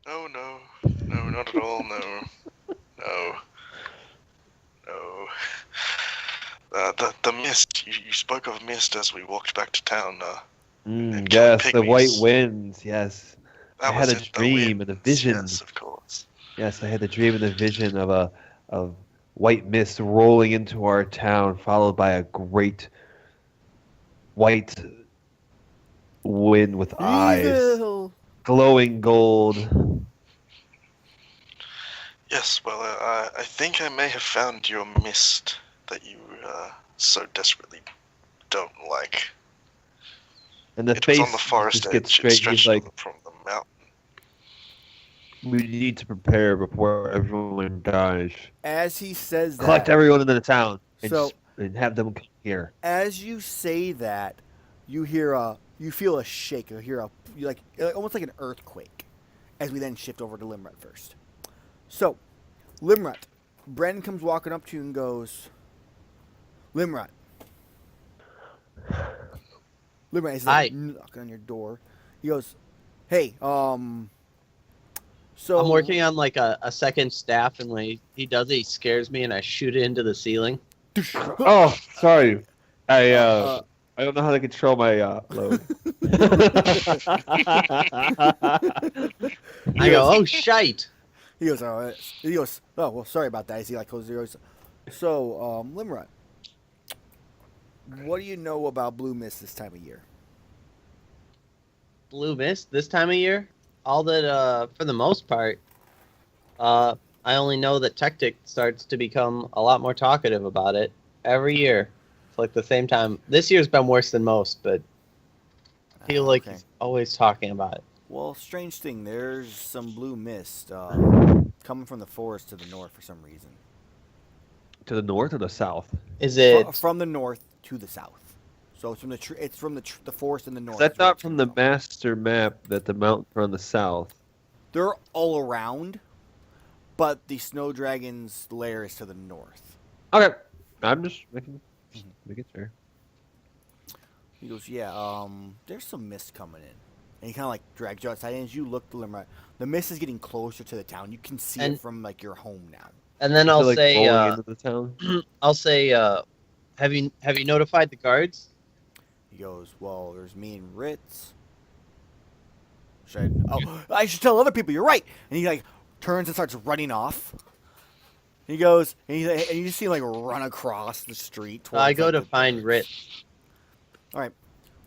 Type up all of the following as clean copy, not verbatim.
No, not at all. No. The mist. You spoke of mist as we walked back to town. And killing Yes, the white pygmies. winds. Yes, I That had was a it. The dream and a winds. vision. Yes, of course. Yes, I had the dream and the vision of white mist rolling into our town, followed by a great white wind with eyes, Evil. glowing gold. Yes. Well, I think I may have found your mist that you so desperately don't like. And the It was face on the forest just gets edge. It straight. He's stretched like, from the mountain. "We need to prepare before everyone dies. As he says Collect that, everyone in the town so and have them come here." as you say that, you feel a shake. You hear almost like an earthquake. As we then shift over to Liomrut first. So, Liomrut, Bren comes walking up to you and goes, Liomrut. Liomrut is like Hi. knocking on your door. He goes, "Hey, so I'm working on like a second staff, and when he does it, he scares me, and I shoot it into the ceiling. Oh, sorry. I uh, I don't know how to control my load. I go, oh shite! He goes, oh well, sorry about that. As he like closes the door. So, Liomrut, what do you know about Blue Mist this time of year? Blue mist this time of year. All that, for the most part, I only know that Tactic starts to become a lot more talkative about it every year. It's like the same time. This year's been worse than most, but I feel like Okay. he's always talking about it. Well, strange thing. There's some blue mist coming from the forest to the north for some reason. To the north or the south? Is it? From the north to the south. So it's from the forest in the north. 'Cause I is where thought it's from gonna the go. master map that the mountains were on the south. They're all around, but the snow dragon's lair is to the north. Okay, I'm just making sure. He goes, yeah. There's some mist coming in, and he kind of like drags you outside. And as you look, the mist is getting closer to the town. You can see it And- from like your home now. And then Is it, I'll like, say, rolling into the town. I'll say, have you notified the guards? He goes, well, there's me and Ritz. I should tell other people. You're right. And he like turns and starts running off. He goes, and you just see him like run across the street. Towards, I go like, to the find village. Ritz. All right.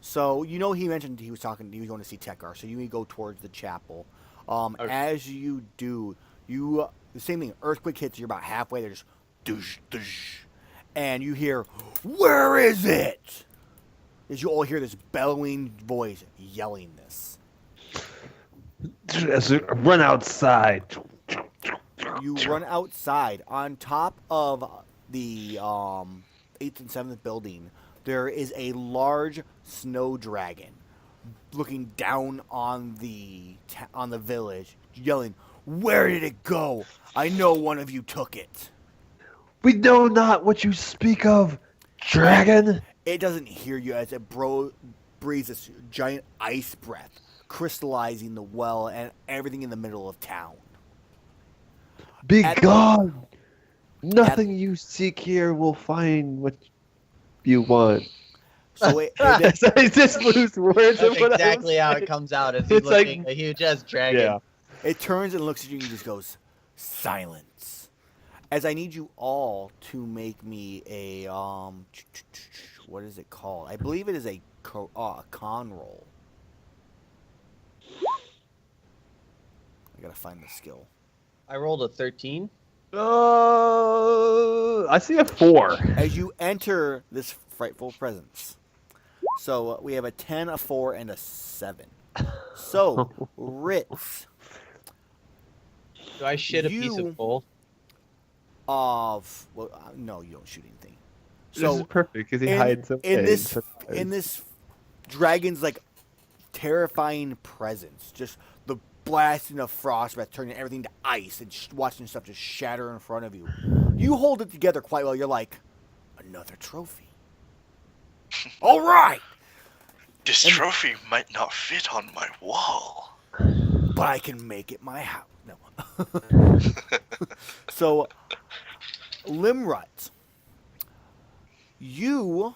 So he mentioned he was going to see Tekar. So you go towards the chapel. Okay. As you do, the same thing. Earthquake hits. You're about halfway. They're just doosh, doosh, and you hear, "Where is it?" As you all hear this bellowing voice yelling this. Run outside. You run outside. On top of the 8th and 7th building, there is a large snow dragon looking down on the village, yelling, "Where did it go? I know one of you took it." We know not what you speak of, dragon. It doesn't hear you as it breathes this giant ice breath, crystallizing the well and everything in the middle of town. Be At- gone. Nothing you seek here will find what you want. So it I just lose words. That's of what I was exactly how it saying. comes out. As he's It's like- looking a huge ass dragon. Yeah. It turns and looks at you and just goes, "Silence." As I need you all to make me a what is it called? I believe it is a con roll. I gotta find the skill. I rolled a 13. I see a 4. As you enter this frightful presence, so we have a 10, a 4, and a 7. So Ritz Do I shit a piece You- of coal? no, you don't shoot anything. This is perfect because he hides away. in this sometimes. in this dragon's like terrifying presence, just the blasting of frost breath turning everything to ice and watching stuff just shatter in front of you. You hold it together quite well. You're like, another trophy. All right, This trophy might not fit on my wall. but I can make it my house. No. So, Liomrut, you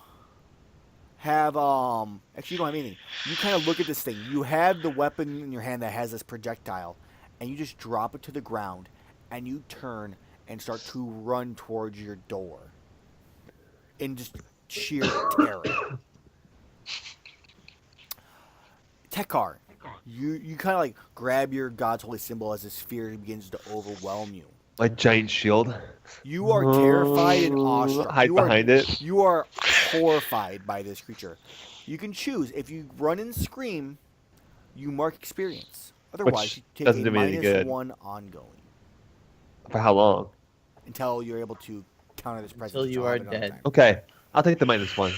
have actually you don't have anything. You kind of look at this thing. You have the weapon in your hand that has this projectile, and you just drop it to the ground, and you turn and start to run towards your door in just sheer terror. Tekar, you kind of like grab your god's holy symbol as this fear begins to overwhelm you. My giant shield. You are terrified and awestruck. Hide behind it. You are horrified by this creature. You can choose. If you run and scream, you mark experience. Otherwise, Which you take doesn't a do me any good. -1 ongoing For how long? until you're able to counter this presence. Until you I'll are have it another dead. time. Okay, I'll take the -1.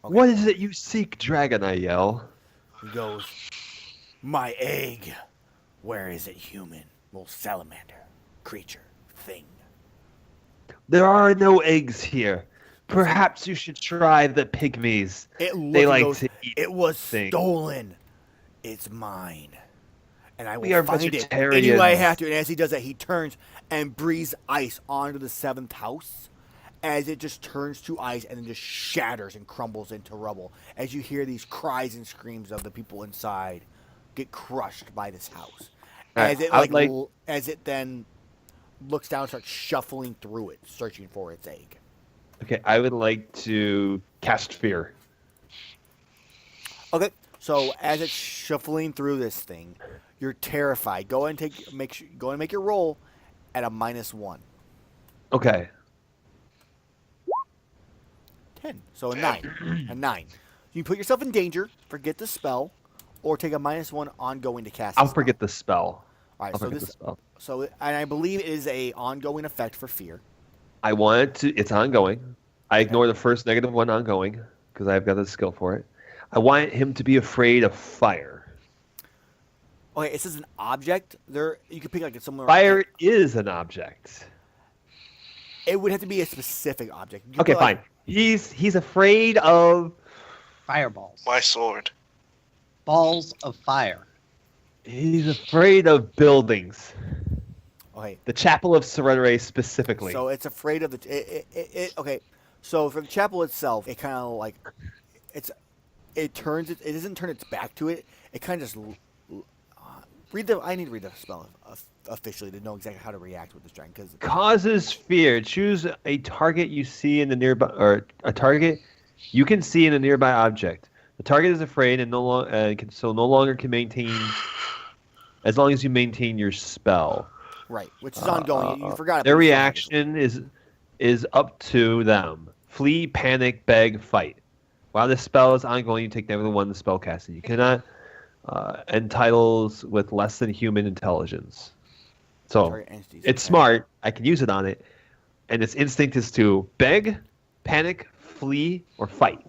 Okay. What is it you seek, dragon? I yell. He goes, my egg. Where is it, human? Well, salamander, creature, thing. There are no eggs here. Perhaps you should try the pygmies. It They looks like goes, to eat it was things. stolen. It's mine. And I will We are find it vegetarians. any way I have to. And as he does that, he turns and breathes ice onto the 7th house as it just turns to ice and then just shatters and crumbles into rubble. As you hear these cries and screams of the people inside get crushed by this house. As it as it then looks down and starts shuffling through it, searching for its egg. Okay, I would like to cast fear. Okay, so as it's shuffling through this thing, you're terrified. Go and make your roll at a -1. Okay. 10. So a 9. A 9. You put yourself in danger, forget the spell, or take a -1 ongoing to cast. I'll forget the spell. All right, I'll so forget the spell. and I believe it is a ongoing effect for fear. I want it to. It's ongoing. I ignore the first -1 ongoing because I've got the skill for it. I want him to be afraid of fire. Okay, it says an object. There, you could pick like somewhere. Fire is an object. It would have to be a specific object. You could Okay, put, like, fine. He's afraid of. Fireballs. My sword. Balls of fire. He's afraid of buildings. Okay, The Chapel of Serenere specifically. so it's afraid of the. Okay, so for the chapel itself, it kind of like it turns it. It doesn't turn its back to it. It kind of just read the. I need to read the spell officially to know exactly how to react with this dragon because Causes fear. Choose a target you see in the nearby, or a target you can see in a nearby object. The target is afraid and no longer can maintain, as long as you maintain your spell. right, which is ongoing. You forgot. Their about the spell. reaction is up to them. Flee, panic, beg, fight. While this spell is ongoing, you take -1 the spell casting. You cannot entitles with less than human intelligence. So Target entities, it's okay. smart. I can use it on it, and its instinct is to beg, panic, flee, or fight.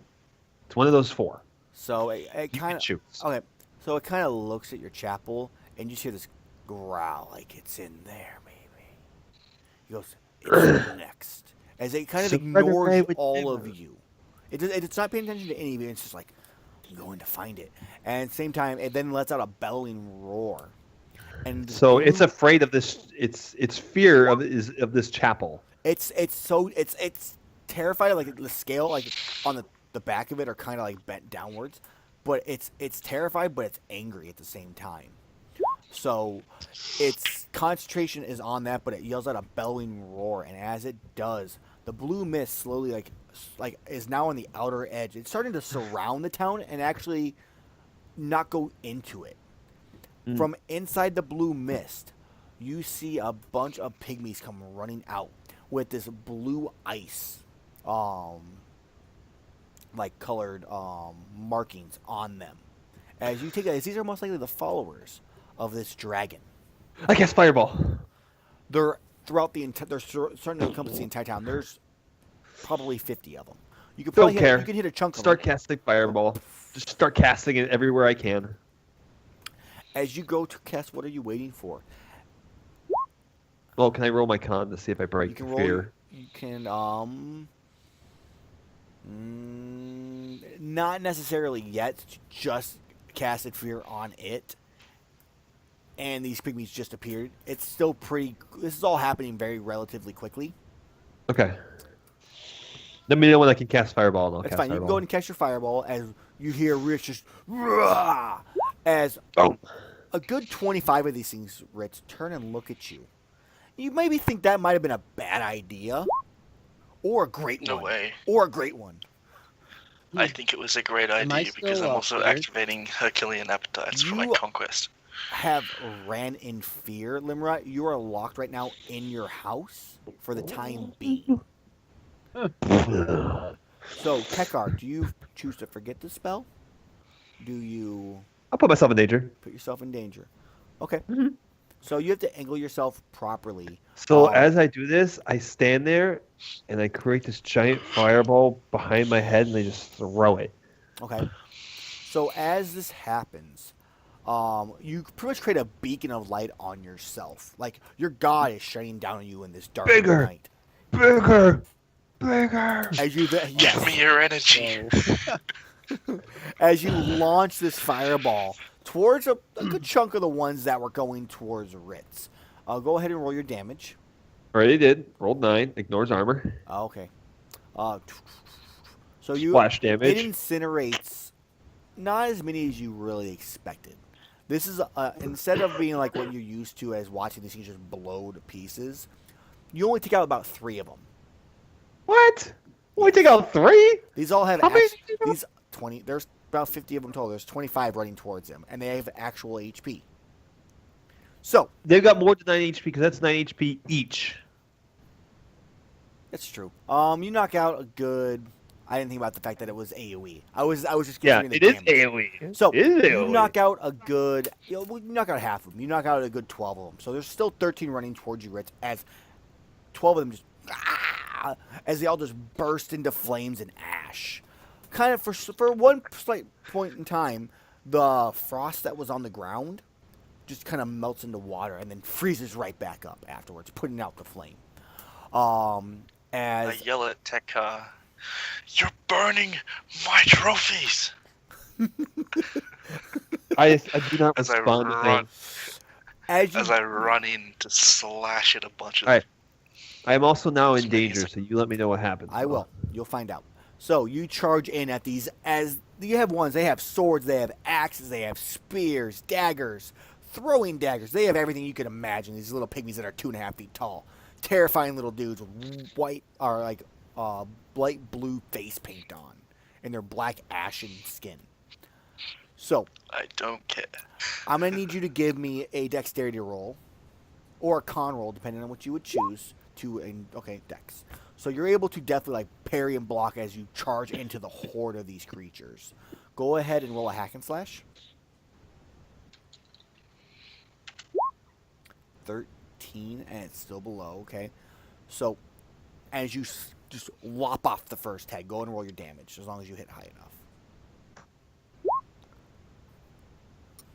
It's one of those 4. So it You kind can of choose. okay. So it kind of looks at your chapel, and you just hear this growl, like it's in there, maybe. He goes, "It's next," as it kind of So ignores Frederick would all never- of you. It's not paying attention to any of you. It's just like, I'm going to find it, and at the same time, it then lets out a bellowing roar. And this So it's blue- afraid of this. Its fear of this chapel. It's terrified. Like the scale, like on the back of it, are kind of like bent downwards, but it's terrified, but it's angry at the same time. So its concentration is on that, but it yells out a bellowing roar, and as it does, the blue mist slowly like is now on the outer edge. It's starting to surround the town and actually not go into it. From inside the blue mist, you see a bunch of pygmies come running out with this blue ice, like colored markings on them. As you take it, these are most likely the followers of this dragon. I cast fireball. They're throughout the they're starting to encompass the entire town. There's probably 50 of them. You could probably Don't care. you can hit a chunk Start of them. casting fireball. Just start casting it everywhere I can. As you go to cast, what are you waiting for? Well, can I roll my con to see if I You break can roll. fear? You can not necessarily yet. Just casted fear on it. and these pygmies just appeared. It's still pretty. This is all happening very relatively quickly. Okay. Let me know when I can cast Fireball, and I'll That's cast fine. You can Fireball. go ahead and catch your fireball as you hear Rich just "Rah!" as Boom. a good 25 of these things, Ritz, turn and look at you. You maybe think that might have been a bad idea, or a great No one, way. or a great one. I think it was a great Am I idea because still, I'm also cleared? activating Herculean appetites for my You- conquest. Have ran in fear, Liomrut. You are locked right now in your house for the time being. So, Tekar, do you choose to forget the spell? Do you I'll put myself in danger. put yourself in danger? Okay. Mhm. So you have to angle yourself properly. So Um, as I do this, I stand there and I create this giant fireball behind my head, and I just throw it. Okay. So as this happens, you pretty much create a beacon of light on yourself. Like your god is shining down on you in this dark Bigger. night. Bigger, bigger. As you Give me yes, your energy. as you launch this fireball towards a good chunk of the ones that were going towards Ritz. Go ahead and roll your damage. Already did. Rolled 9. Ignores armor. Okay. So you Splash it damage. incinerates not as many as you really expected. This is instead of being like what you're used to as watching these things just blow to pieces, you only take out about 3 of them. What? We take out 3? These all have How many act- did you do? these 20. There's about 50 of them total. There's 25 running towards them, and they have actual HP. So They've got more than 9 HP because that's 9 HP each. that's true. You knock out a good. I didn't think about the fact that it was AOE. I was just Yeah, considering the it is damage. AoE. So it is you AoE. knock out a good, you knock out half of them. You knock out a good 12 of them. So there's still 13 running towards you, Ritz, as 12 of them just, as they all just burst into flames and ash. Kind of for one slight point in time, the frost that was on the ground just kind of melts into water and then freezes right back up afterwards, putting out the flame. I As yell at Tekka, "You're burning my trophies!" I do not As I respond to run, things. as you as I run in to slash at a bunch of. All right. I am also now in It's danger, amazing. so you let me know what happens. I will. You'll find out. So you charge in at these as you have ones. They have swords. They have axes. They have spears, daggers, throwing daggers. They have everything you can imagine. These little pygmies that are 2.5 feet tall, terrifying little dudes with white or like light blue face paint on, and their black ashen skin. So I don't care. I'm gonna need you to give me a dexterity roll, or a con roll, depending on what you would choose. Dex. So you're able to definitely like parry and block as you charge into the horde of these creatures. Go ahead and roll a hack and slash. 13, and it's still below. Okay, so as you just lop off the first head, go ahead and roll your damage as long as you hit high enough.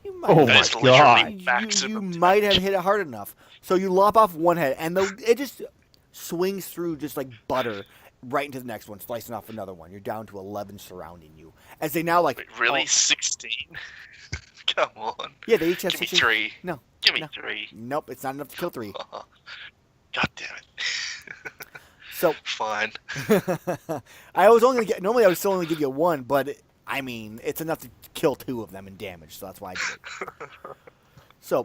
You might Oh have- my That's literally God. maximum you might have hit it hard enough. So you lop off one head, and it just swings through just like butter right into the next one, slicing off another one. You're down to 11 surrounding you. As they now like... Wait, really? oh, 16? Come on. yeah, they each have Give me 16. 3. No. Give me no. 3. Nope, it's not enough to kill 3. God damn it. So Fine. I was only gonna get... Normally I would still only give you 1, but I mean, it's enough to kill 2 of them in damage, so that's why I did it. So,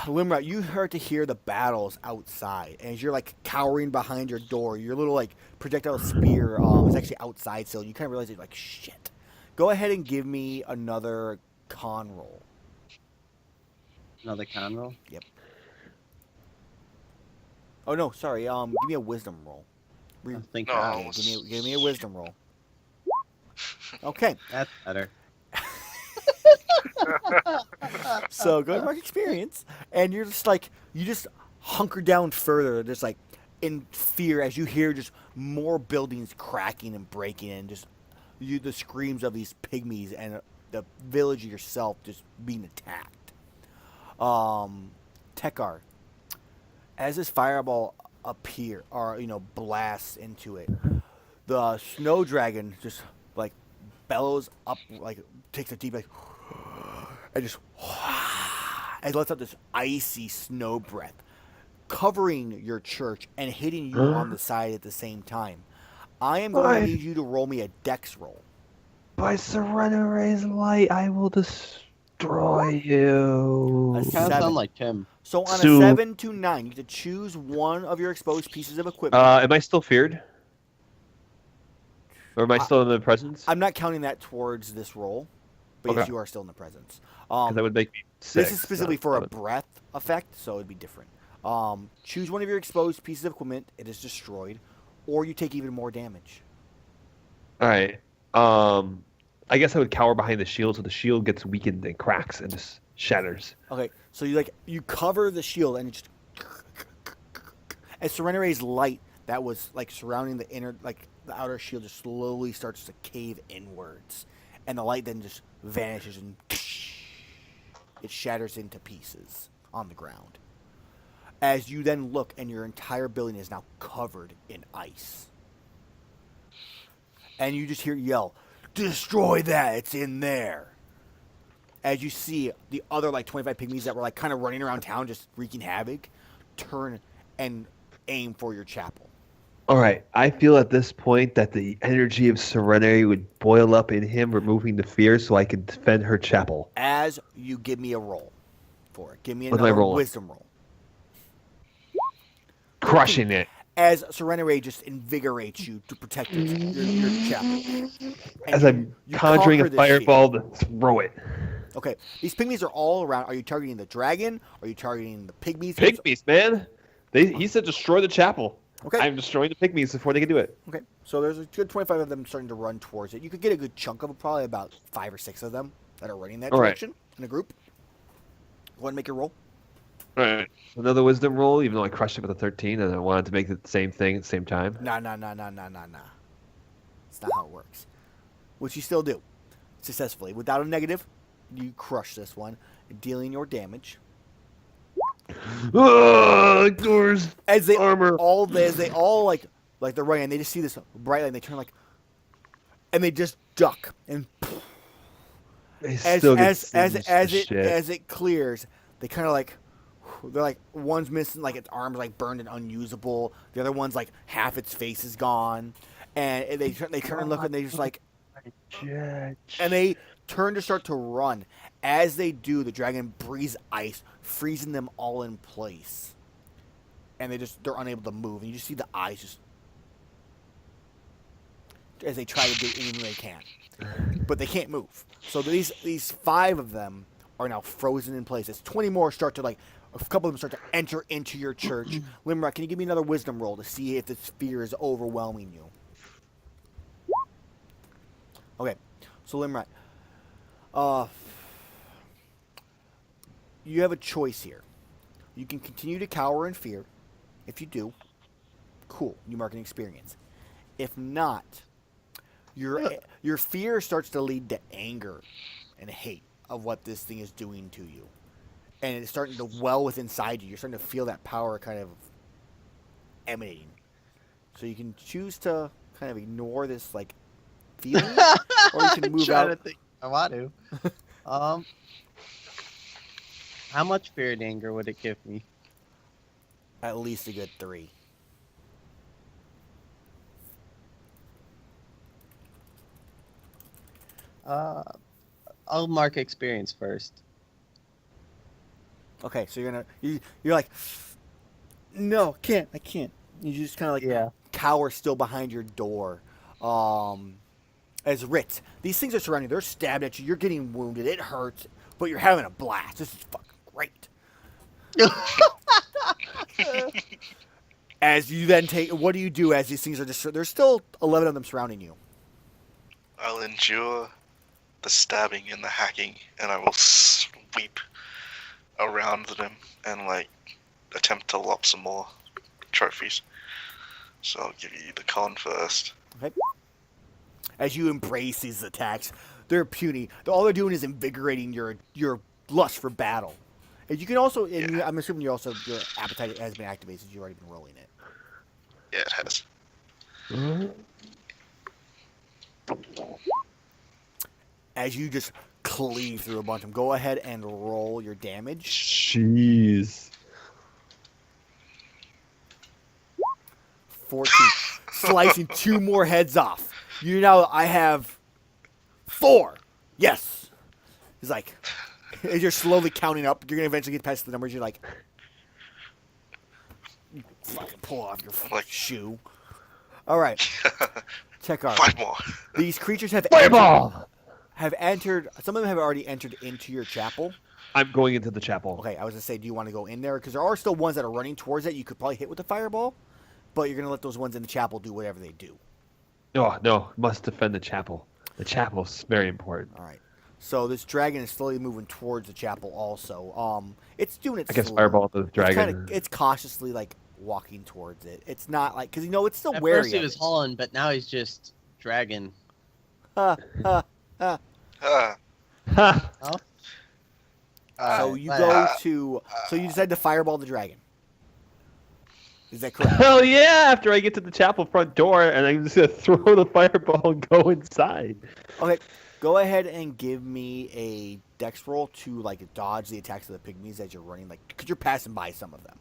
Liomrut, you heard to hear the battles outside, and as you're like cowering behind your door, your little like projectile spear is actually outside still. You kind of realize you're like, shit. Go ahead and give me another con roll. Another con roll? Oh no, sorry. Give me a wisdom roll. I think No. Okay, give me a wisdom roll. Okay, that's better. so go ahead and mark experience, and you're just like you just hunker down further, just like in fear as you hear just more buildings cracking and breaking, and just the screams of these pygmies and the village yourself just being attacked. Tekar, as this fireball blasts into it, the snow dragon just like bellows up, like takes a deep like, and just as it lets out this icy snow breath, covering your church and hitting you on the side at the same time. I am going to need you to roll me a dex roll. By Serenity light, I will destroy you. A Kind of 7. sound like Tim. So on a So- 7 to 9, you get to choose one of your exposed pieces of equipment. Am I still feared? Or am I still in the presence? I'm not counting that towards this roll, but yes, Okay. you are still in the presence. Because that would make me 6. This is specifically for a not- breath effect, so it'd be different. Choose one of your exposed pieces of equipment. It is destroyed, or you take even more damage. All right. I guess I would cower behind the shield so the shield gets weakened and cracks and just shatters. Okay, so you cover the shield and it just as Serenite's light that was like surrounding the the outer shield just slowly starts to cave inwards, and the light then just vanishes and it shatters into pieces on the ground. As you then look, and your entire building is now covered in ice, and you just hear yell, "Destroy that! It's in there!" As you see the other 25 pygmies that were kind of running around town just wreaking havoc, turn and aim for your chapel. All right. I feel at this point that the energy of Serenity would boil up in him, removing the fear so I can defend her chapel. As you give me a roll for it. Give me What's my another roll? wisdom roll. Crushing it. As Serenity just invigorates you to protect your chapel. And As I'm conjuring a conquer this shield. fireball to throw it. Okay, these pygmies are all around. Are you targeting the dragon? Are you targeting the pygmies? Pygmies, man. He said destroy the chapel. Okay. I'm destroying the pygmies before they can do it. Okay, so there's a good 25 of them starting to run towards it. You could get a good chunk of them, probably about 5 or 6 of them that are running that All right. direction in a group. Go ahead and make your roll. All right. Another wisdom roll, even though I crushed it with a 13 and I wanted to make it the same thing at the same time. Nah. It's not how it works. Which you still do successfully. Without a negative, you crush this one, dealing your damage. Doors. As they Armor. all like they're running, and they just see this bright light, and they turn and they just duck, and They as still get as singed to shit. as it clears, they kind of they're one's missing its arms burned and unusable. The other one's half its face is gone, and they turn and look, and they just and they turn to start to run. As they do, the dragon breathes ice, freezing them all in place, and they're unable to move. And you just see the eyes just as they try to do anything they can, but they can't move. So these 5 of them are now frozen in place. As 20 more start to a couple of them start to enter into your church. Liomrut, can you give me another wisdom roll to see if this fear is overwhelming you? Okay, so Liomrut, you have a choice here. You can continue to cower in fear. If you do, cool, you mark an experience. If not, your fear starts to lead to anger and hate of what this thing is doing to you. And it's starting to well within inside you. You're starting to feel that power kind of emanating. So you can choose to kind of ignore this feeling, or you can move Trying out. to think. I want to. How much fear and anger would it give me? At least a good 3. I'll mark experience first. Okay, so you're like, no, I can't. You just kind of Yeah. cower still behind your door. As Ritz, these things are surrounding you. They're stabbed at you. You're getting wounded. It hurts, but you're having a blast. This is fucking great. As you then what do you do as these things are just? There's still 11 of them surrounding you. I'll endure the stabbing and the hacking, and I will sweep around them and attempt to lop some more trophies. So I'll give you the con first. Okay. As you embrace these attacks, they're puny. All they're doing is invigorating your lust for battle. And you can also, and I'm assuming your appetite has been activated since you've already been rolling it. Yeah, it has. As you just cleave through a bunch of them. Go ahead and roll your damage. Jeez. 14. Slicing 2 more heads off. You know, I have 4. Yes. He's like, as you're slowly counting up, you're going to eventually get past the numbers. You're like, you fucking pull off your shoe. All right. Check out. 5 more. These creatures have Fireball! entered. Some of them have already entered into your chapel. I'm going into the chapel. Okay, I was going to say, do you want to go in there? Because there are still ones that are running towards it. You could probably hit with a fireball. But you're going to let those ones in the chapel do whatever they do. Oh, no. Must defend the chapel. The chapel's very important. All right. So this dragon is slowly moving towards the chapel also. It's doing its I guess slow. fireball the dragon. It's cautiously, like, walking towards it. It's not like... Because, it's still At wary first he of was it. hauling, but now he's just dragging. Ah, Ha! Oh? So you go to... So you decide to fireball the dragon. Is that correct? Hell yeah! After I get to the chapel front door, and I'm just gonna throw the fireball and go inside. Okay. Go ahead and give me a dex roll to, like, dodge the attacks of the pygmies as you're running. Like, because you're passing by some of them.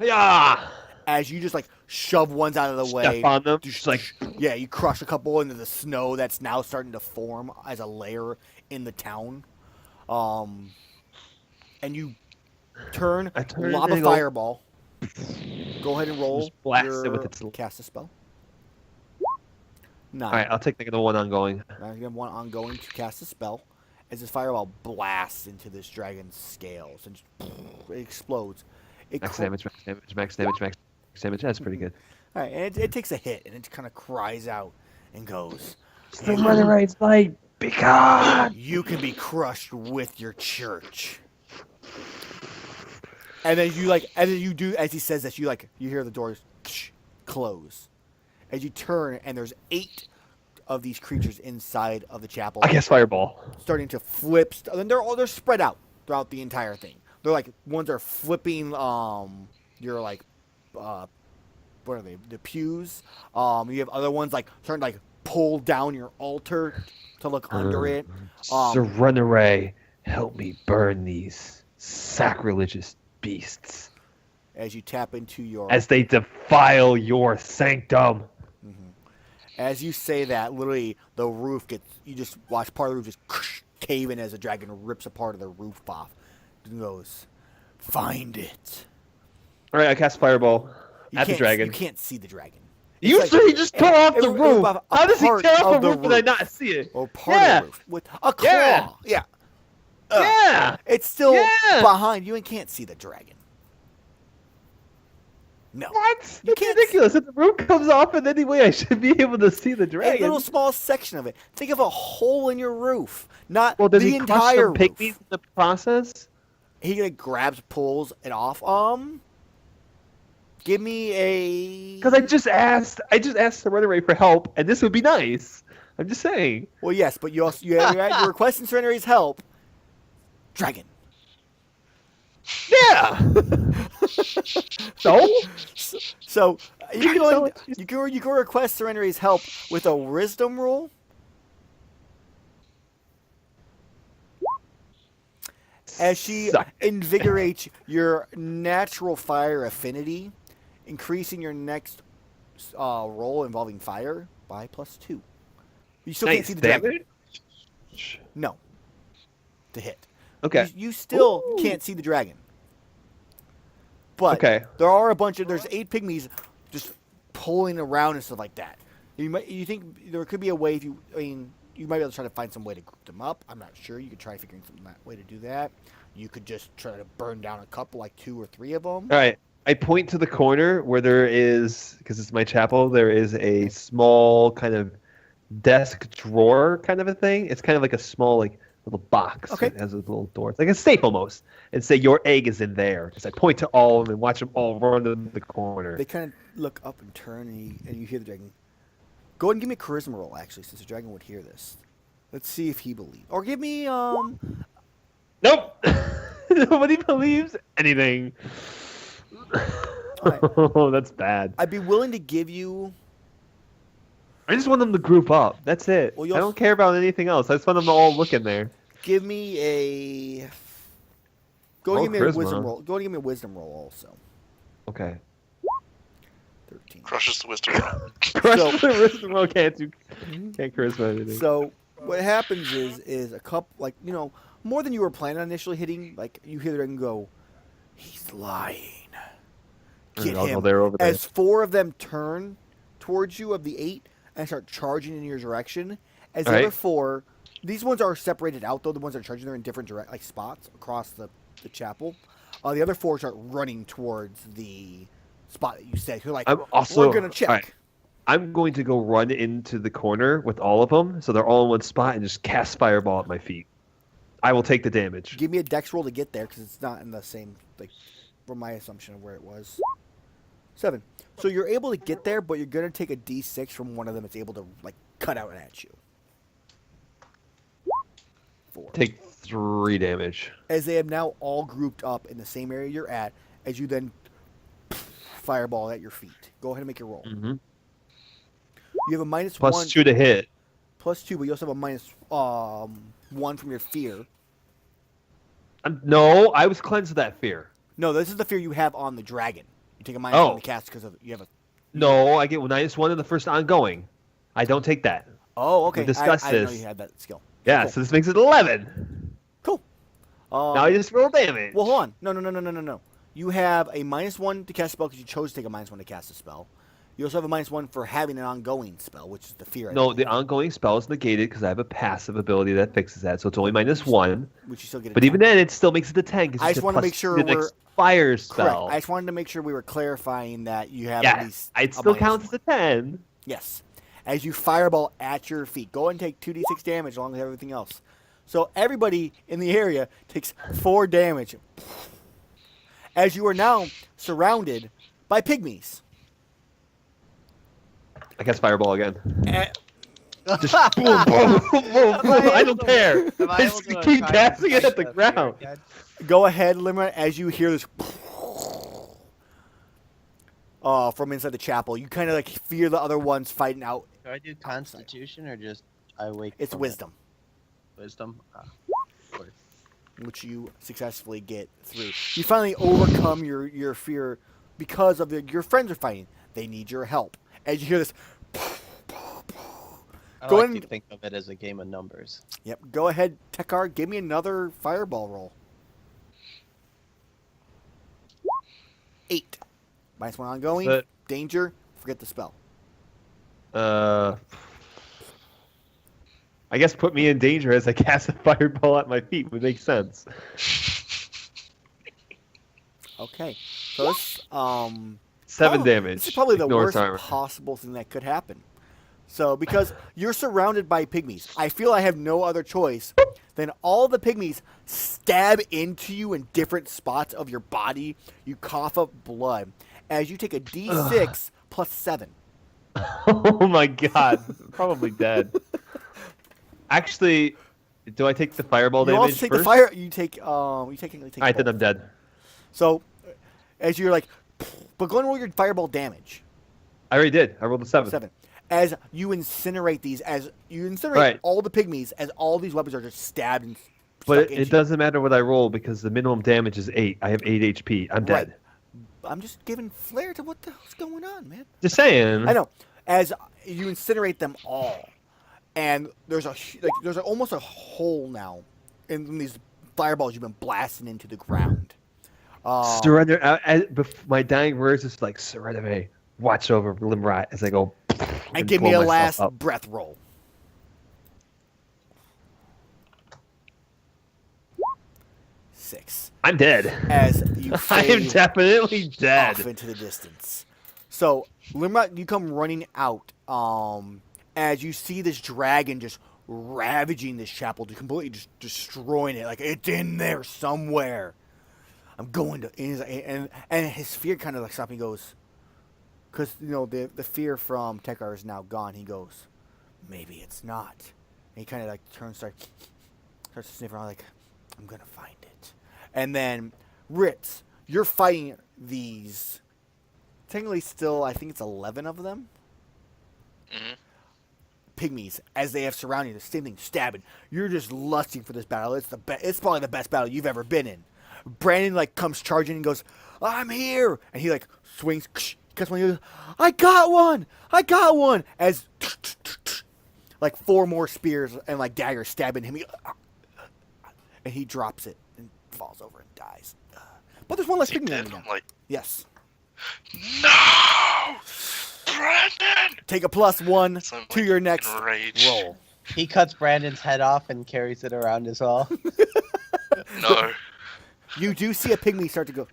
Yeah! As you just, like, shove ones out of the way. Step on them. Just like, Yeah, you crush a couple into the snow that's now starting to form as a layer in the town. And you turn, I turn lob a and go- fireball. Go ahead and roll. Just blast it your with its- cast a spell. 9. all right, I'll take the one ongoing. Now you have one ongoing to cast a spell. As this fireball blasts into this dragon's scales and it explodes. Max damage, max damage. That's pretty good. All right, and it takes a hit and it kind of cries out and goes. The Leatherite's light, be gone! You can be crushed with your church. And then you do, as he says this, you hear the doors close. As you turn, and there's 8 of these creatures inside of the chapel. I guess fireball. Starting to flip. And they're spread out throughout the entire thing. They're like, ones are flipping, your, like, what are they? The pews. You have other ones, like, starting to, like, pull down your altar to look under it. Serenere, help me burn these sacrilegious beasts As you tap into your... as they defile your sanctum. As you say that, literally, the roof gets... You just watch part of the roof just cave in as a dragon rips a part of the roof off. And goes, find it. All right, I cast fireball You at the can't- dragon. You can't see the dragon. You It's said like- he just tore off the roof. a How does he part tear off of the the roof and I roof. not see it? Or part Yeah. of the roof. With a claw. Yeah. Yeah. Yeah. It's still Yeah. behind you and can't see the dragon. No. What? You It's can't ridiculous. If the roof comes off in any way, I should be able to see the A dragon. little small section of it. Think of a hole in your roof, not Well, does the he crush entire some roof. pygmies in the process? He like grabs, pulls it off. Give me a. Because I just asked Serenity for help, and this would be nice. I'm just saying. Well, yes, but you're requesting Serenary's help. Dragon. Yeah. So So you So can you can request Serenary's help with a wisdom roll. As she Suck. invigorates your natural fire affinity, increasing your next roll involving fire by +2. You still can't nice see the dragon. damage. No. To hit. Okay. You still Ooh. can't see the dragon. But Okay. there are there's 8 pygmies just pulling around and stuff like that. You think there could be a way you might be able to try to find some way to group them up. I'm not sure. You could try figuring some way to do that. You could just try to burn down a couple, like 2 or 3 of them. All right. I point to the corner where there is, because it's my chapel, there is a small kind of desk drawer kind of a thing. It's kind of like a small like little box. Okay. It has a little door. It's like a safe almost. And say your egg is in there. As I point to all of them and watch them all run to the corner. They kind of look up and turn, and you hear the dragon. Go ahead and give me a charisma roll, actually, since the dragon would hear this. Let's see if he believes. Or give me Nope. Nobody believes anything. Alright. Oh, that's bad. I'd be willing to give you. I just want them to group up. That's it. Well, I you'll- don't care about anything else. I just want them to all look in there. Give me a. Go Oh, and give me a charisma. wisdom roll. Go and give me a wisdom roll also. Okay. 13. Crushes the wisdom. Crush So- the wisdom roll. Can't charisma anything. So what happens is a couple, like, more than you were planning on initially hitting. Like, you hear them go, he's lying. Get I'll go him. there over there. As 4 of them turn towards you of the 8 and start charging in your direction, as the All other right. 4, these ones are separated out though. The ones that are charging, they're in different spots across the chapel. The other 4 start running towards the spot that you said. You're like, I'm also we're gonna check. all right. I'm going to go run into the corner with all of them, so they're all in one spot, and just cast fireball at my feet. I will take the damage. Give me a dex roll to get there because it's not in the same, like, from my assumption of where it was. 7. So you're able to get there, but you're going to take a d6 from one of them that's able to, like, cut out at you. 4. Take 3 damage. As they have now all grouped up in the same area you're at, as you then fireball at your feet. Go ahead and make your roll. Mm-hmm. You have a minus Plus 1. 2 to hit. Plus 2, but you also have a minus 1 from your fear. No, I was cleansed of that fear. No, this is the fear you have on the dragon. You take a minus 1 to cast because you have a... No, I get -1 in the first ongoing. I don't take that. Oh, okay. We discussed I didn't know this. you had that skill. Yeah, Cool. so this makes it 11. Cool. Now I just roll damage. Well, hold on. No. You have a -1 to cast a spell because you chose to take a -1 to cast a spell. You also have a -1 for having an ongoing spell, which is the fear. No, the ongoing spell is negated because I have a passive ability that fixes that, so it's only -1. Which you still get. But even then, it still makes it to 10. 'Cause I it's just a want to plus make sure 2 to the we're next fire correct. spell. I just wanted to make sure we were clarifying that you have at Yeah, least. it a still -1. counts as a 10. Yes. As you fireball at your feet, go ahead and take 2d6 damage along with everything else. So everybody in the area takes 4 damage. As you are now surrounded by pygmies. I cast fireball again. Eh, Just boom, boom, boom, boom. I don't care. Am I just keep casting it at the ground. Go ahead, Liomrut, as you hear this from inside the chapel. You kind of like fear the other ones fighting out. Do I do Constitution or just I wake? It's from it? wisdom, Wisdom. Ah, of course. which you successfully get through. You finally overcome your fear because of your friends are fighting. They need your help. As you hear this, I Go like in- to think of it as a game of numbers. yep. Go ahead, Tekar. Give me another fireball roll. 8. -1 ongoing. But- Danger. Forget the spell. I guess put me in danger as I cast a fireball at my feet would make sense. Okay. So this 7 Oh, damage. This is probably the Ignore worst its armor. possible thing that could happen. So, because you're surrounded by pygmies, I feel I have no other choice than all the pygmies stab into you in different spots of your body. You cough up blood as you take a d6 plus 7. Oh my god. Probably dead. Actually, do I take the fireball You damage also take first? the fire. You take. Technically take. Alright, then both. I'm dead. So, as you're like, but go and roll your fireball damage. I already did. I rolled a 7. 7. As you incinerate these, as you incinerate Right. all the pygmies, as all these weapons are just stabbed and But stuck it into you. doesn't matter what I roll because the minimum damage is 8. I have 8 HP. I'm Right. dead. I'm just giving flair to what the hell's going on, man. Just saying. I know. As you incinerate them all, and there's almost a hole now in these fireballs you've been blasting into the ground. Surrender. My dying words is like, surrender me. Watch over Liomrut as I go. And give me a blow myself last up. breath roll. 6. I'm dead. As you I am fade definitely dead. off into the distance. So, Liomrut, you come running out as you see this dragon just ravaging this chapel, just completely just destroying it. Like, it's in there somewhere. I'm going to... And his fear kind of like stops. He goes... Because, the fear from Tekar is now gone. He goes, maybe it's not. And he kind of like starts to sniff around like, I'm going to find it. And then, Ritz, you're fighting these... Technically still, I think it's 11 of them. Mhm. pygmies as they have surrounded you. The same thing, stabbing. You're just lusting for this battle. It's probably the best battle you've ever been in. Brandon like comes charging and goes, "I'm here!" And he like swings, cuts one. He goes, I got one! As like 4 more spears and like daggers stabbing him, and he drops it and falls over and dies. But there's one less pygmy on you now. Like, Yes. no, Brandon. Take a +1 So I'm, to like, your next enraged. roll. He cuts Brandon's head off and carries it around as well. No. You do see a pygmy start to go,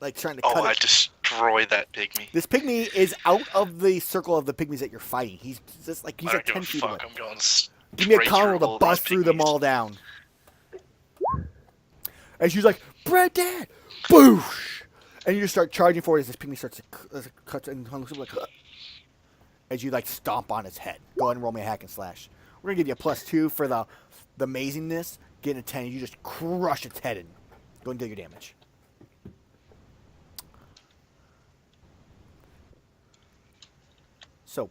like trying to cut Oh, I it. destroy that pygmy. This pygmy is out of the circle of the pygmies that you're fighting. He's just like, he's I like don't 10 give a feet away. fuck. I'm going Give me a straight con through roll to all bust these through them pygmies. all down. And she's like, Brandon! Boosh! And you just start charging forward as this pygmy starts to cut and like, as you like stomp on its head. Go ahead and roll me a hack and slash. We're gonna give you a +2 for the amazingness. Getting a 10, you just crush its head in. Go and deal your damage. So,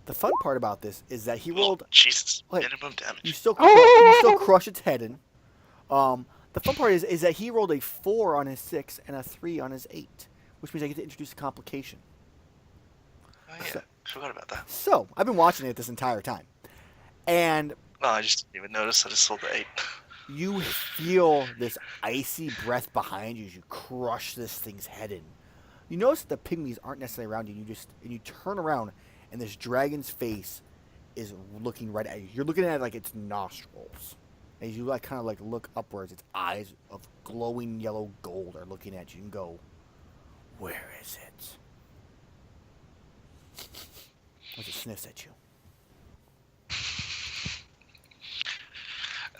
the fun part about this is that he rolled. Jesus, Wait, minimum damage. You still crush its head in. The fun part is that he rolled a 4 on his 6 and a 3 on his 8, which means I get to introduce a complication. Oh yeah, So- forgot about that. So, I've been watching it this entire time. And Oh, I just didn't even notice. I just saw the 8. you feel this icy breath behind you as you crush this thing's head in. You notice that the pygmies aren't necessarily around you. You turn around, and this dragon's face is looking right at you. You're looking at it like its nostrils. As you like kind of like look upwards, its eyes of glowing yellow gold are looking at you and go, "Where is it?" As it sniffs at you.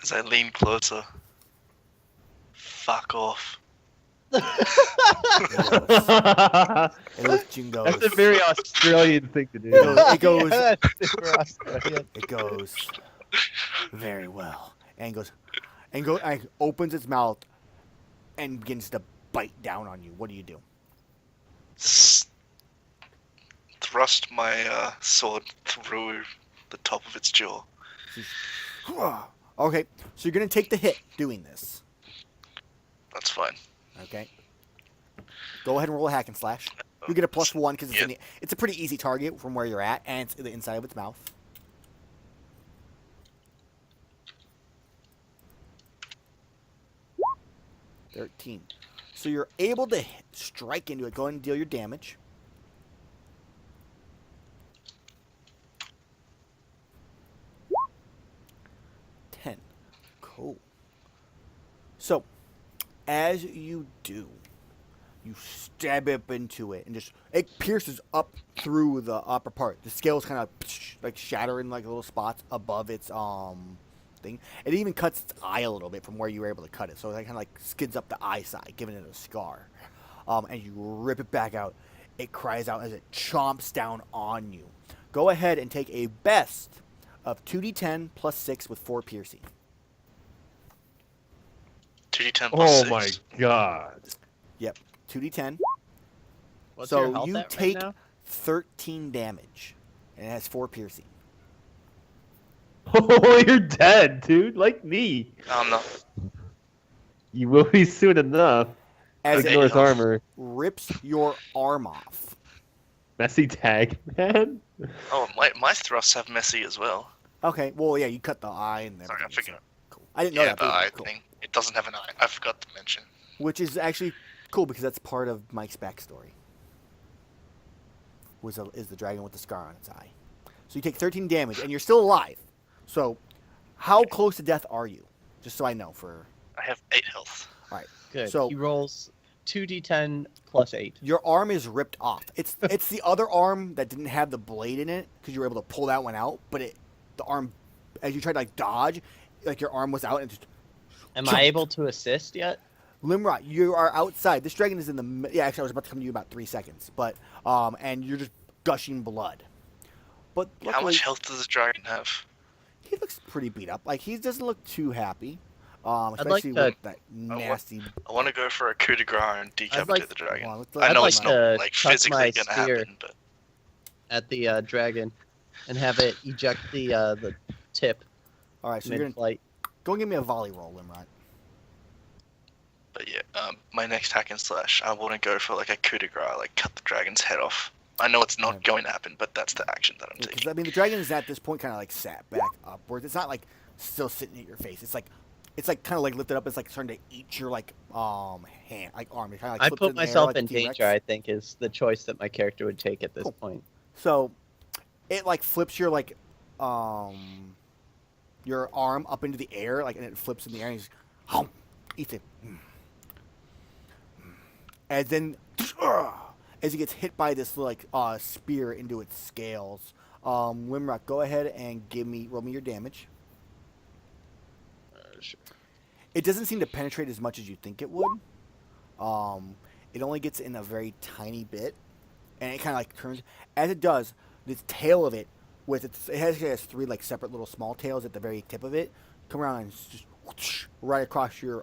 As I lean closer. Fuck off. It looks and goes. That's a very Australian thing to do. It goes. Yeah, that's super Australian. It goes very well, and opens its mouth and begins to bite down on you. What do you do? Thrust my sword through the top of its jaw. Okay, so you're gonna take the hit doing this. That's fine. Okay. Go ahead and roll a hack and slash. You get a +1 because it's a pretty easy target from where you're at, and it's the inside of its mouth. $13. So you're able to strike into it. Go ahead and deal your damage. $10. Cool. So, as you do, you stab up into it, and it pierces up through the upper part. The scales kind of like shatter in like little spots above its thing. It even cuts its eye a little bit from where you were able to cut it, so it kind of like skids up the eye side, giving it a scar. And you rip it back out. It cries out as it chomps down on you. Go ahead and take a best of 2d10 plus 6 with 4 piercing. 2d10 plus 6. my god. Yep, 2d10. What's So your health you at take right now? 13 damage, and it has 4 piercing. Oh, you're dead, dude. Like me. I'm not. You will be soon enough. As Okay. it Ignore his armor. rips your arm off. Messy tag, man. Oh, my thrusts have messy as well. Okay, well, yeah, you cut the eye and Sorry, I everything. forgot. Cool. I didn't know Yeah, that. the but eye cool. thing. It doesn't have an eye. I forgot to mention. Which is actually cool because that's part of Mike's backstory. Is the dragon with the scar on its eye. So you take 13 damage, and you're still alive. So, how close to death are you? Just so I know for... I have 8 health. Good. So- he rolls 2d10 plus 8. Your arm is ripped off. It's the other arm that didn't have the blade in it because you were able to pull that one out. But the arm, as you tried to like dodge, like your arm was out and just. Am I able to assist yet? Liomrut, you are outside. This dragon is in the. Yeah, actually, I was about to come to you in about 3 seconds. But and you're just gushing blood. But How luckily, much health does the dragon have? he looks pretty beat up. Like he doesn't look too happy. like Especially to- with that nasty. I want to go for a coup de grace and decapitate like- the dragon. Well, let's I let know Mike it's know. not to like chuck physically my gonna spear. happen, but At the dragon. and have it eject the tip All right, so you're gonna mid-flight. go and give me a volley roll, Limrod. But yeah, my next hack and slash, I want to go for like a coup de grace, like cut the dragon's head off. I know it's not Okay. going to happen, but that's the action that I'm Because taking. I mean, the dragon is at this point kind of like sat back upwards. It's not like still sitting at your face. It's like kind of like lifted up. It's like starting to eat your like hand, like arm. It kind of like I flips put in the air myself like in the T-Rex. danger, I think, is the choice that my character would take at this Cool. point. So it like flips your like your arm up into the air, like, and it flips in the air and he's eats it. And then as he gets hit by this like spear into its scales, Limrock, go ahead and roll me your damage. Sure. It doesn't seem to penetrate as much as you think it would. It only gets in a very tiny bit, and it kind of like turns. As it does, this tail of it, it has three like separate little small tails at the very tip of it, come around and just whoosh, right across your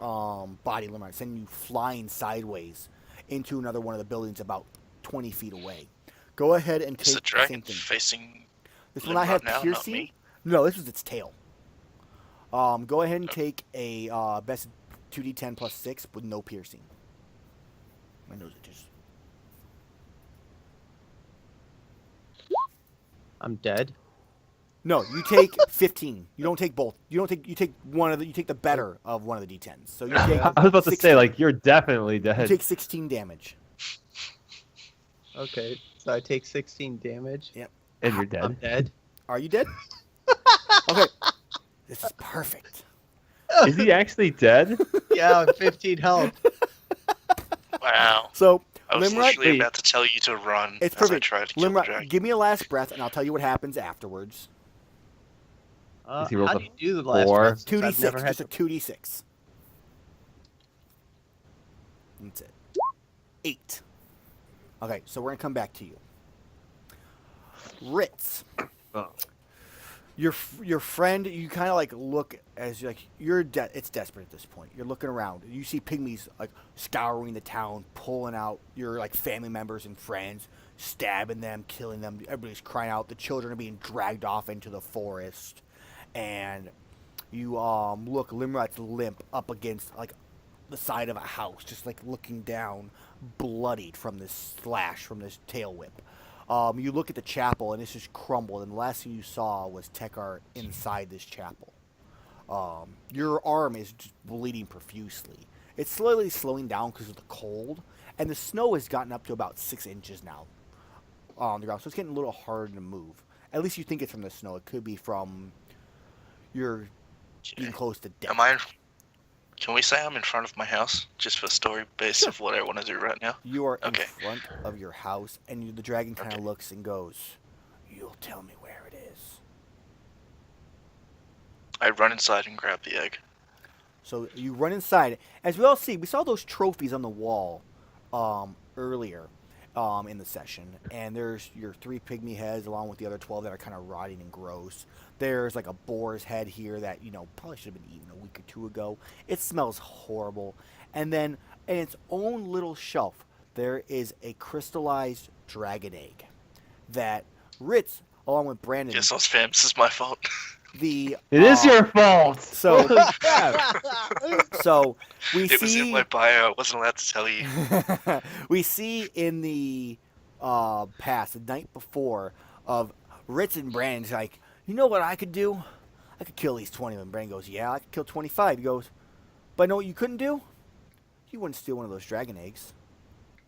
body limit, sending you flying sideways into another one of the buildings about 20 feet away. Go ahead and Is the take the dragon same thing. facing This will not have Liomrut now, not piercing. me? No, this was its tail. Go ahead and take a best 2d10 plus 6 with no piercing. My nose itches. I'm dead. No, you take 15. You don't take both. You take one of the. You take the better of one of the d10s. So you take. I was about to 16. say, like, you're definitely You dead. take 16 damage. Okay, so I take 16 damage. Yep. And you're I'm dead. dead. Are you dead? Okay. This is perfect. Is he actually dead? Yeah, I'm 15 health. Wow. So I was Limrod, literally wait. about to tell you to run it's as I perfect. tried to kill the Limrod, dragon. give me a last breath, and I'll tell you what happens afterwards. Is he rolled How a do you do the last 4? one? Since I've 2d6, never had just a 2d6. That's it. 8. Okay, so we're gonna come back to you. Ritz. Oh. Your friend, you kind of like look as it's desperate at this point. You're looking around. You see pygmies like scouring the town, pulling out your like family members and friends, stabbing them, killing them. Everybody's crying out. The children are being dragged off into the forest, and you look Limrod's limp up against like the side of a house, just like looking down, bloodied from this slash from this tail whip. You look at the chapel, and it's just crumbled, and the last thing you saw was Tekar inside this chapel. Your arm is just bleeding profusely. It's slowly slowing down because of the cold, and the snow has gotten up to about 6 inches now on the ground, so it's getting a little harder to move. At least you think it's from the snow. It could be from your being close to death. Can we say I'm in front of my house, just for story base Sure. of what I want to do right now? You are Okay. in front of your house, and the dragon kind of Okay. looks and goes, "You'll tell me where it is." I run inside and grab the egg. So you run inside. As we all see, we saw those trophies on the wall earlier in the session. And there's your 3 pygmy heads along with the other 12 that are kind of rotting and gross. There's like a boar's head here that, probably should have been eaten a week or 2 ago. It smells horrible. And then in its own little shelf, there is a crystallized dragon egg that Ritz, along with Brandon, Yes, fam, this is my fault. the It is your fault. so Holy crap. so we It was in see my bio. I wasn't allowed to tell you. we see in the past, the night before, of Ritz and Brandon's like, you know what I could do? I could kill these 20 of them. Brandon goes, yeah, I could kill 25. He goes, but know what you couldn't do? You wouldn't steal one of those dragon eggs.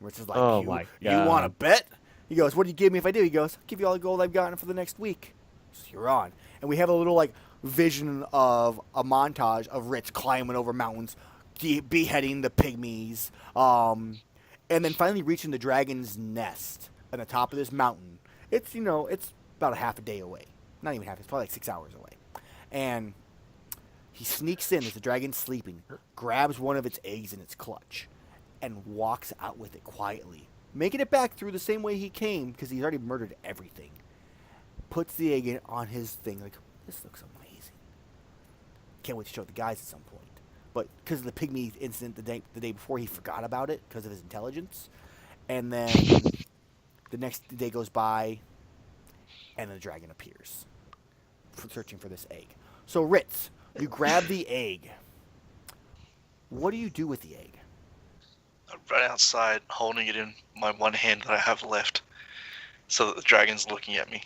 Ritz is like, Oh you, my you want to God. bet? He goes, what do you give me if I do? He goes, I'll give you all the gold I've gotten for the next week. So you're on. And we have a little like vision of a montage of Ritz climbing over mountains, beheading the pygmies, and then finally reaching the dragon's nest on the top of this mountain. It's it's about a half a day away. Not even half. It's probably like 6 hours away. And he sneaks in as the dragon's sleeping, grabs one of its eggs in its clutch, and walks out with it quietly, making it back through the same way he came because he's already murdered everything. Puts the egg in on his thing, like, this looks amazing. Can't wait to show it the guys at some point. But because of the pygmy incident the day before, he forgot about it because of his intelligence. And then the next day goes by, and the dragon appears, searching for this egg. So Ritz, you grab the egg. What do you do with the egg? I run outside, holding it in my one hand that I have left, so that the dragon's looking at me,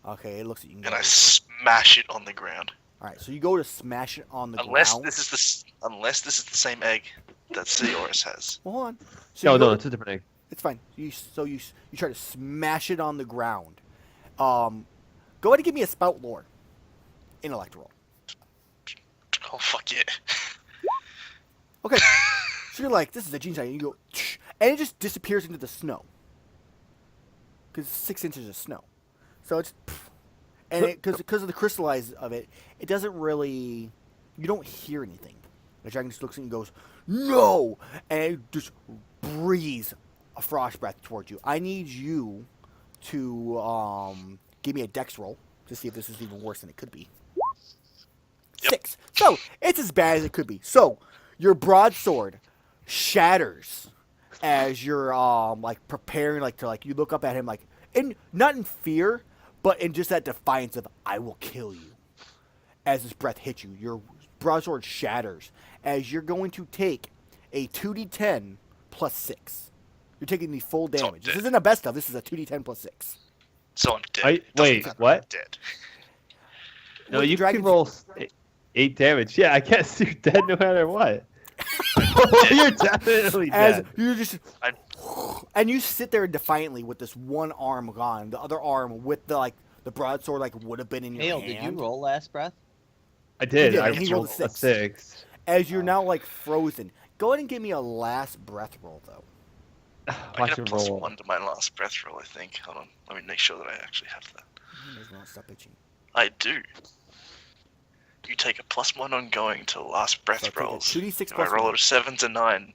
Okay, it looks at you. and I smash it on the ground. All right, so you go to smash it on the Unless ground. this is the same egg that Seoris has. Well, hold on. So you No, go- it's a different egg. It's fine. You try to smash it on the ground. Go ahead and give me a spout lore. Intellect roll. Oh fuck yeah! Okay. So you're like, this is a genius idea. You go, "Tsh," and it just disappears into the snow. Because 6 inches of snow. So it's, and because of the crystallize of it, it doesn't really, you don't hear anything. The dragon just looks at you and goes, no! And it just breathes a frost breath towards you. I need you to give me a dex roll to see if this is even worse than it could be. Yep. 6. So it's as bad as it could be. So your broadsword shatters as you're like preparing, like to like you look up at him like in not in fear, but in just that defiance of I will kill you. As his breath hits you, your broadsword shatters as you're going to take a 2d10 plus 6. You're taking the full So I'm damage. This dead. isn't a best of. This is a 2d10 plus 6. So I'm dead. It doesn't Wait, matter, what? I'm dead. No, With the you dragon's- can roll 8 damage. Yeah, I guess you're dead no matter what. You're definitely As dead. you just I'm- and you sit there defiantly with this one arm gone, the other arm with the like the broadsword like would have been in your Hale, hand. did you roll last breath? I did. did, I and he rolled rolled a 6. 6. As you're now like frozen. Go ahead and give me a last breath roll though. I Watch get a him plus roll. 1 to my last breath roll, I think. Hold on. Let me make sure that I actually have that. There's no stop itching. I do. You take a plus 1 ongoing to last breath So take a rolls. 2d6 If I plus roll 1. a 7 to 9.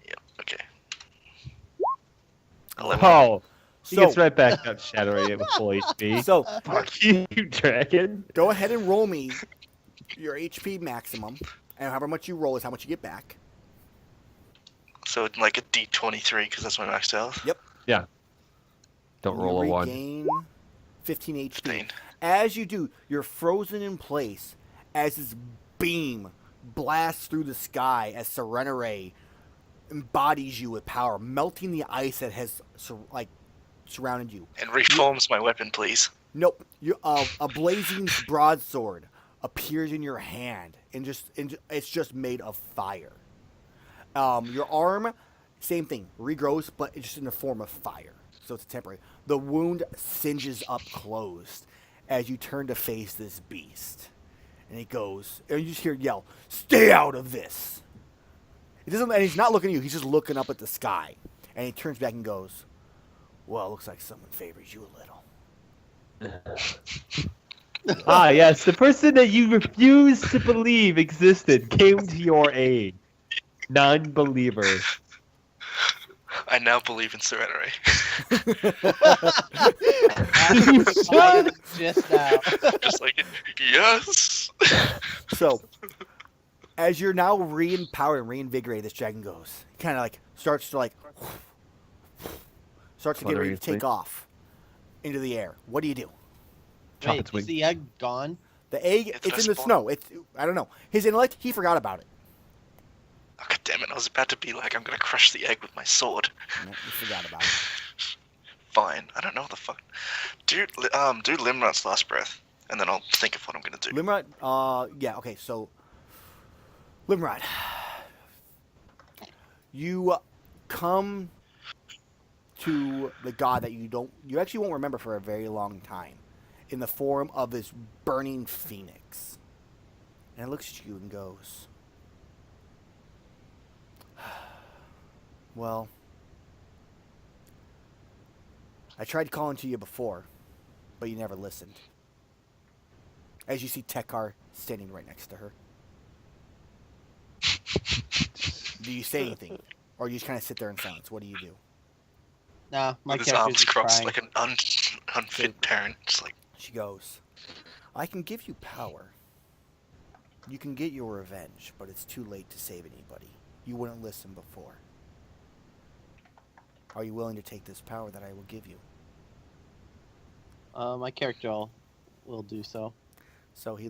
Yep, okay. 11. Oh, he So- gets right back up, shattering it with full HP. So Fuck you, dragon. go ahead and roll me your HP maximum, and however much you roll is how much you get back. So it's like a D23 because that's my max health. Don't You roll a 1. regain 15 HP. 15. As you do, you're frozen in place as this beam blasts through the sky as Serenere embodies you with power, melting the ice that has surrounded you. And reforms my weapon, please. Nope, a blazing broadsword appears in your hand, and it's just made of fire. Your arm, same thing, regrows, but it's just in the form of fire, so it's temporary. The wound singes up closed as you turn to face this beast, and he goes, and you just hear yell, "Stay out of this!" It doesn't, and he's not looking at you. He's just looking up at the sky, and he turns back and goes, "Well, it looks like someone favors you a little." Ah, yes, the person that you refused to believe existed came to your aid. Non-believer. I now believe in Serenity. You should. Just now. Just like, yes! So, as you're now re-empowered and reinvigorated, this dragon goes, kind of like starts to get ready to take off into the air. What do you do? Chop Wait, its is wing. the egg gone? The egg, It's it's in gonna the snow. I don't know. His intellect, he forgot about it. Oh, God damn it, I was about to be like, I'm gonna crush the egg with my sword. No, he forgot about it. Fine, I don't know what the fuck. Do Liomrut's last breath, and then I'll think of what I'm gonna do. Liomrut, yeah, okay, so Liomrut, you come to the god that you actually won't remember for a very long time, in the form of this burning phoenix. And it looks at you and goes, well, I tried calling to you before, but you never listened. As you see Tekar standing right next to her. Do you say anything? Or you just kind of sit there in silence? What do you do? Nah, my With his character's arms just crossed crying. like an unfit parent. Just like, She goes, I can give you power. You can get your revenge, but it's too late to save anybody. You wouldn't listen before. Are you willing to take this power that I will give you? My character will do so. So she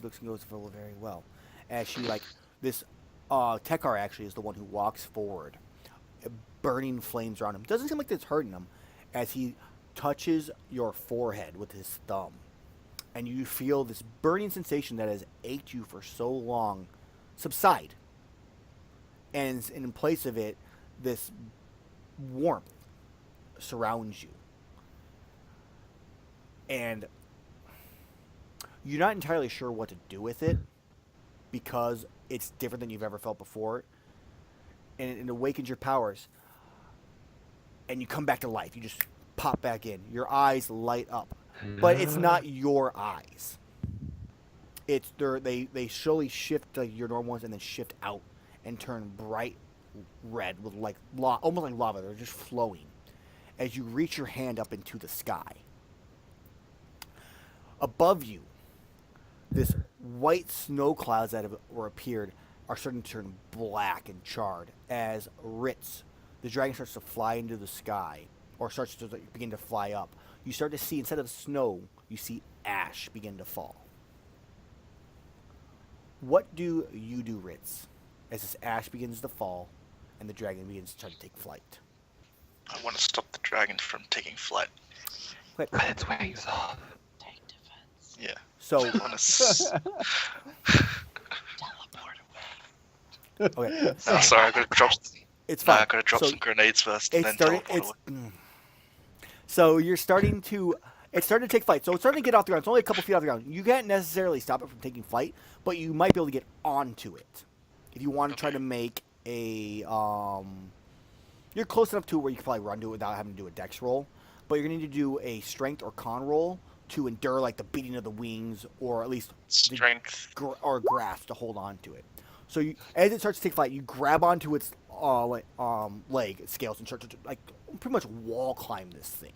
looks and goes very well, as she like this. Tekar actually is the one who walks forward, burning flames around him. Doesn't seem like it's hurting him, as he touches your forehead with his thumb, and you feel this burning sensation that has ached you for so long subside, and in place of it, this warmth surrounds you, and you're not entirely sure what to do with it because it's different than you've ever felt before, and it awakens your powers, and you come back to life. You just pop back in. Your eyes light up, but it's not your eyes. It's they slowly shift to your normal ones and then shift out and turn bright red with like almost like lava. They're just flowing as you reach your hand up into the sky. Above you, this white snow clouds that were appeared are starting to turn black and charred as Ritz, the dragon, starts to fly into the sky, or starts to begin to fly up. You start to see, instead of snow, you see ash begin to fall. What do you do, Ritz, as this ash begins to fall and the dragon begins to try to take flight? I want to stop the dragon from taking flight. Wait, Cut its wings off. Take defense. Yeah. so I want to. Teleport away. okay, No, sorry, I gotta drop. it's Nah, fine. I gotta drop So some grenades first and it's then starting. teleport It's away. so you're starting to. It's starting to take flight. So it's starting to get off the ground. It's only a couple feet off the ground. You can't necessarily stop it from taking flight, but you might be able to get onto it if you want to try to make a. You're close enough to where you can probably run to it without having to do a dex roll, but you're going to need to do a strength or con roll to endure like the beating of the wings, or at least Strength. or grasp to hold on to it. So you, as it starts to take flight, you grab onto its leg scales and start to like pretty much wall climb this thing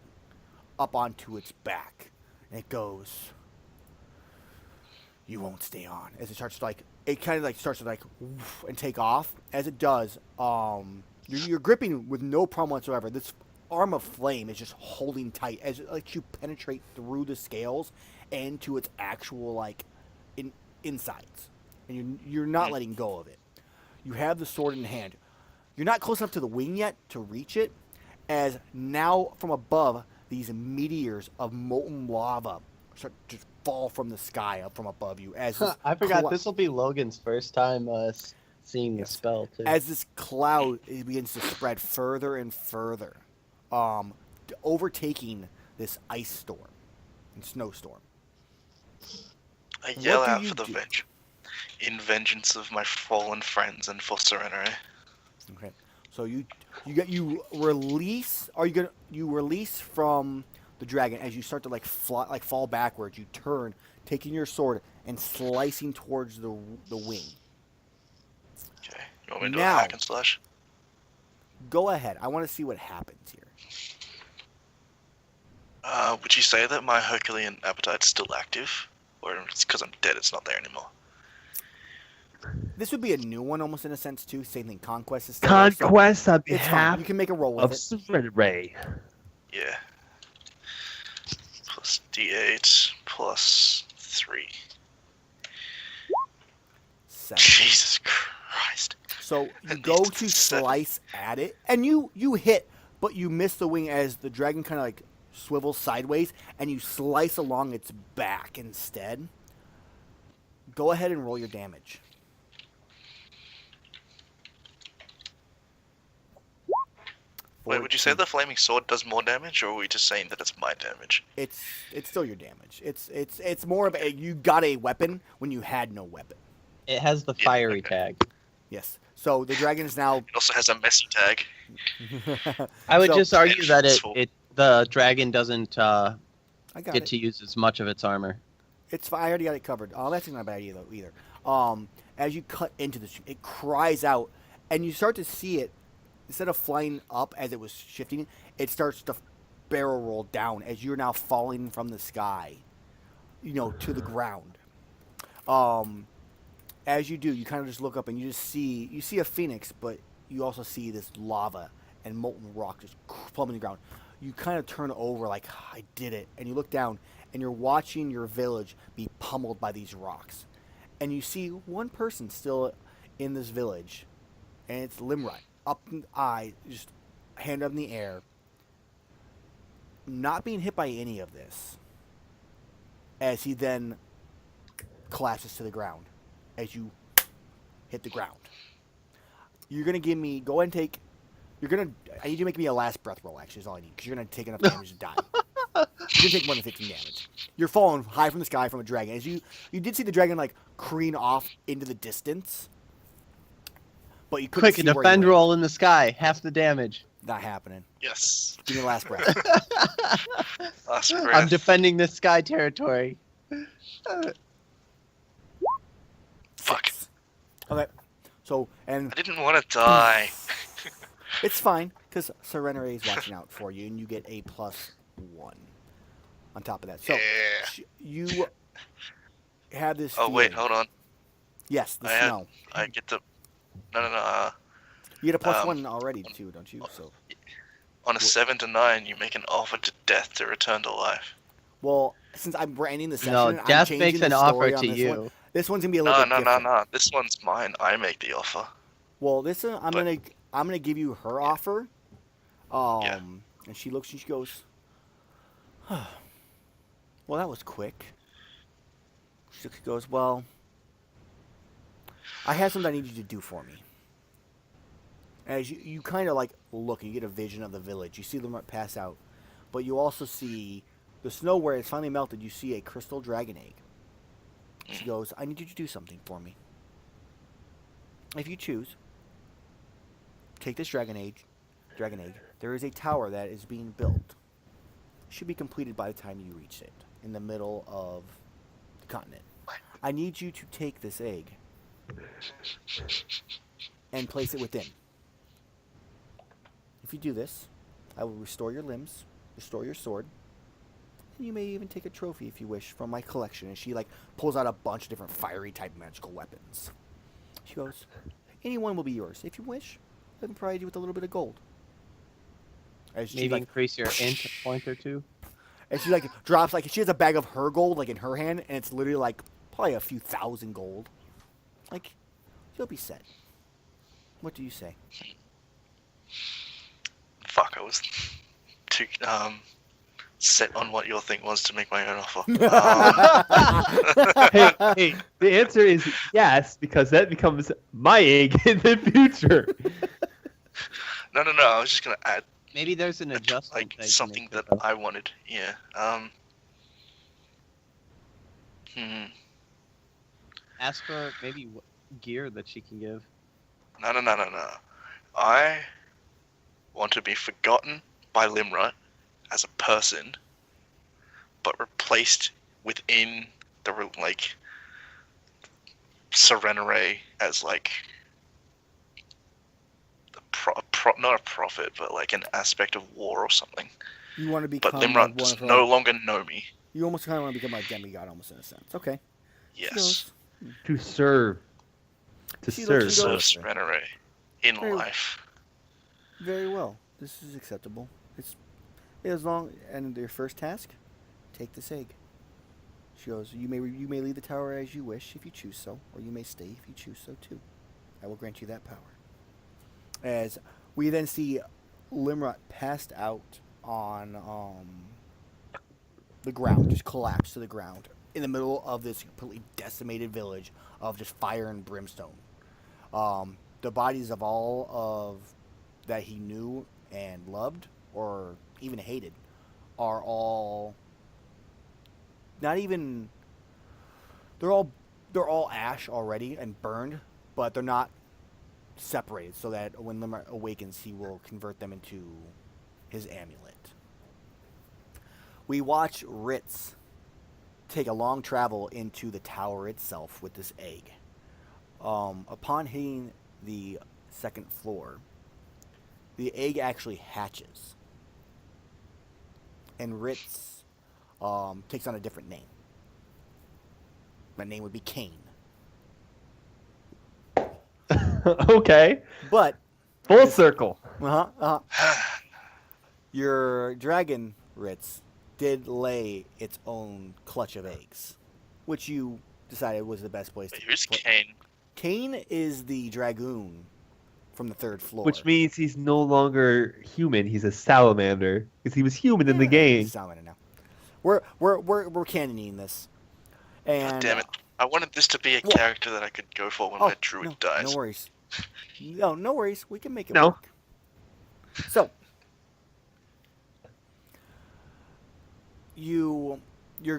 up onto its back, and it goes. You won't stay on as it starts to like it kind of like starts to like woof, and take off. As it does, you're gripping with no problem whatsoever. This arm of flame is just holding tight as it lets you penetrate through the scales and to its actual like insides, and you're not letting go of it. You have the sword in hand. You're not close enough to the wing yet to reach it, as now from above these meteors of molten lava start to fall from the sky up from above you. As this I forgot clou- this will be Logan's first time seeing the Yes. spell too. as this cloud it begins to spread further and further, overtaking this ice storm and snowstorm. I yell What do out you for the do? in vengeance of my fallen friends and for Serenity. Okay, so you release. Are you gonna release from the dragon as you start to like fly, like fall backwards? You turn, taking your sword and slicing towards the wing. Okay. You want me to do a Now- hack and slash? Go ahead. I want to see what happens here. Would you say that my Herculean appetite's still active? Or it's because I'm dead, it's not there anymore? This would be a new one, almost in a sense too. Same thing. Conquest is still there, so Conquest on it's fine. behalf You can make a roll with of it. Serenity. Yeah. Plus D8 plus 3. 7. Jesus Christ. So you At go least to it's 7. slice at it, and you hit, but you miss the wing as the dragon kind of like swivels sideways, and you slice along its back instead. Go ahead and roll your damage. Wait, would you say the flaming sword does more damage, or are we just saying that it's my damage? It's still your damage. It's more of a you got a weapon when you had no weapon. It has the Yeah, fiery okay. tag. Yes. So the dragon is now. It also has a messy tag. I would So- just argue that Vengeful. the dragon doesn't I got get it. to use as much of its armor. It's fine. I already got it covered. That's not a bad idea though either. As you cut into this, it cries out, and you start to see it. Instead of flying up as it was shifting, it starts to barrel roll down as you're now falling from the sky, to the ground. As you do, you kind of just look up and you see a phoenix, but you also see this lava and molten rock just plummeting the ground. you kind of turn over like, I did it. And you look down and you're watching your village be pummeled by these rocks. And you see one person still in this village, and it's Liomrut, up in the eye, just hand up in the air, not being hit by any of this, as he then collapses to the ground as you hit the ground. You're going to give me, go ahead and take, I need you to make me a last breath roll, actually, is all I need, because you're going to take enough damage to die. You're going to take more than 15 damage. You're falling high from the sky from a dragon. As you did see the dragon, like, careen off into the distance, but you couldn't Quick, a see where defend you went. roll in the sky, half the damage. Not happening. Yes. Give me the last breath. Last breath. I'm defending this sky territory. Fuck. Okay. So, and I didn't want to die. it's fine, because Serenere is watching out for you, and you get a +1 on top of that. So, Yeah. you have this Oh wait, feeling. hold on. Yes, the I had- snow. I get to. No. You get a um, +1 already, too, don't you? So, On a 7 to 9, you make an offer to death to return to life. well, since I'm branding the session, No, I'm Death changing makes the an offer story on to this you. one. This one's gonna be a little bit different. No. This one's mine. I make the offer. Well, this I'm But- gonna give you her offer. Yeah. And she looks and she goes, well, that was quick. She goes, well, I have something I need you to do for me. As you kind of like look, you get a vision of the village. You see them pass out, but you also see the snow where it's finally melted. You see a crystal dragon egg. She goes, I need you to do something for me. If you choose, take this dragon egg. There is a tower that is being built. Should be completed by the time you reach it, in the middle of the continent. I need you to take this egg and place it within. If you do this, I will restore your limbs, restore your sword, and you may even take a trophy if you wish from my collection. And she like pulls out a bunch of different fiery type magical weapons. She goes, anyone will be yours. If you wish, I can provide you with a little bit of gold. As she Maybe like, increase your int a point or two. and she like drops like she has a bag of her gold like in her hand, and it's literally like probably a few thousand gold. Like, you'll be set. What do you say? Fuck, I was too set on what your thing was to make my own offer. Hey, the answer is yes, because that becomes my egg in the future. No. I was just gonna add Maybe there's an adjustment. like they can something make that to it. I wanted. Yeah. Ask for maybe gear that she can give. No. I want to be forgotten by Liomrut as a person, but replaced within the like Serenere as like not a prophet, but like an aspect of war or something. You want to But become Liomrut one does of her, no longer know me. You almost kind of want to become a demigod, almost in a sense. Okay. She Yes, goes, To serve. To She serve. looks- serve goes- Serenere in Very- life. very well. This is acceptable. It's as long and your first task, take this egg. She goes, you may leave the tower as you wish if you choose so, or you may stay if you choose so too. I will grant you that power. As we then see Liomrut passed out on the ground, just collapsed to the ground in the middle of this completely decimated village of just fire and brimstone. The bodies of all of that he knew and loved, or even hated, are all not even. They're all ash already and burned, but they're not separated, so that when Liomrut awakens, he will convert them into his amulet. We watch Ritz take a long travel into the tower itself with this egg. Upon hitting the second floor, the egg actually hatches, and Ritz takes on a different name. That name would be Cain. Okay. But Full circle. Your dragon, Ritz, did lay its own clutch of eggs, which you decided was the best place to Who's put. Kane? Kane is the dragoon from the third floor. Which means he's no longer human. He's a salamander because he was human in the He's game. a salamander now. We're canoning this. And God damn it! I wanted this to be a Whoa. character that I could go for when my druid dies. No worries. No worries. We can make it No. work. So, your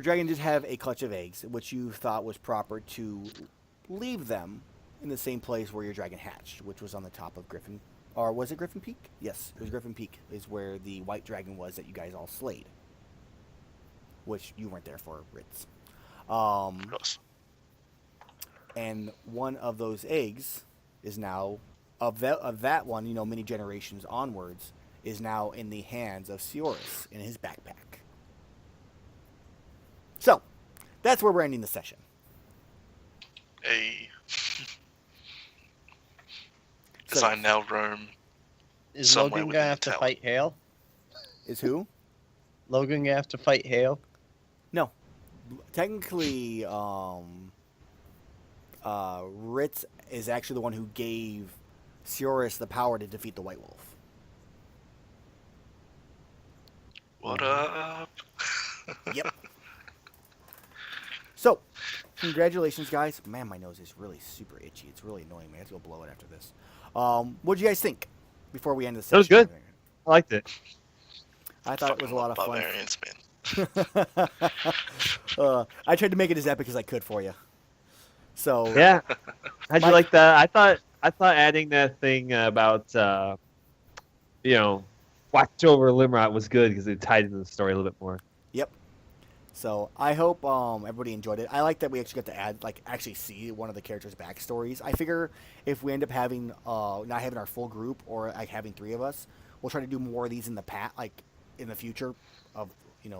dragon did have a clutch of eggs, which you thought was proper to leave them in the same place where your dragon hatched, which was on the top of Griffin. Or was it Griffin Peak? Yes, it was Griffin Peak, is where the white dragon was that you guys all slayed. Which you weren't there for, Ritz. Of course. And one of those eggs is now, of that one, many generations onwards, is now in the hands of Sioris in his backpack. So, that's where we're ending the session. As So- I now roam. Is Somewhere Logan within gonna the have to tower. fight Hale? Is who? Logan gonna have to fight Hale? No. Technically, Ritz is actually the one who gave Sioris the power to defeat the White Wolf. What up? Yep. So, congratulations, guys. Man, my nose is really super itchy. It's really annoying me. I have to go blow it after this. What do you guys think before we end the session? That was good. I liked it. I thought it was a lot of fun. Barbarians, man. I tried to make it as epic as I could for you. So Yeah. How'd you Mike- like that? I thought adding that thing about watch over Liomrut was good because it tied into the story a little bit more. So I hope everybody enjoyed it. I like that we actually got to actually see one of the characters' backstories. I figure if we end up having not having our full group or having three of us, we'll try to do more of these in the in the future of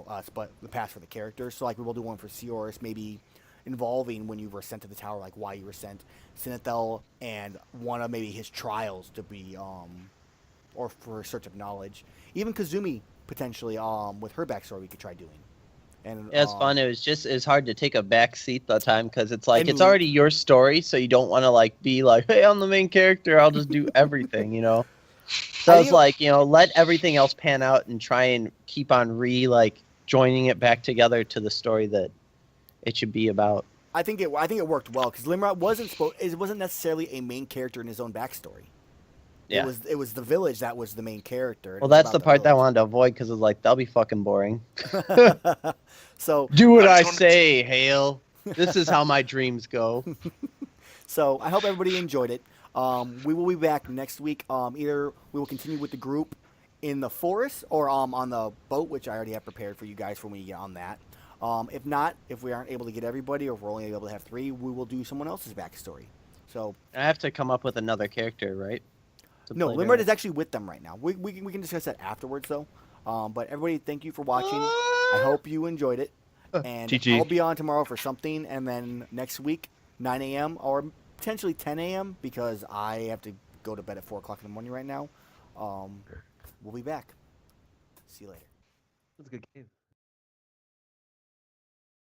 us, but the past for the characters. So we will do one for Sioris, maybe involving when you were sent to the tower, like why you were sent, Sinethel, and one of maybe his trials to be or for search of knowledge. Even Kazumi potentially with her backstory we could try doing. And Yeah, it's fun. It's hard to take a back seat the time because it's like And- it's already your story, so you don't want to be like, hey, I'm the main character. I'll just do everything, So How it's do like let everything else pan out and try and keep on joining it back together to the story that it should be about. I think it worked well because Liomrut wasn't necessarily a main character in his own backstory. Yeah. It was the village that was the main character. Well, that's the part that I wanted to avoid because it's like that'll be fucking boring. So Do what I I just wanted say, Hale. This is how my dreams go. I hope everybody enjoyed it. We will be back next week. Either we will continue with the group in the forest or on the boat, which I already have prepared for you guys for when we get on that. If not, if we aren't able to get everybody, or if we're only able to have three, we will do someone else's backstory. So I have to come up with another character, right? To no, play Liomrut their- is actually with them right now. We can discuss that afterwards, though. But everybody, thank you for watching. I hope you enjoyed it. And GG. I'll be on tomorrow for something, and then next week, 9 a.m. or potentially 10 a.m. because I have to go to bed at 4 o'clock in the morning right now. We'll be back. See you later. That's a good game.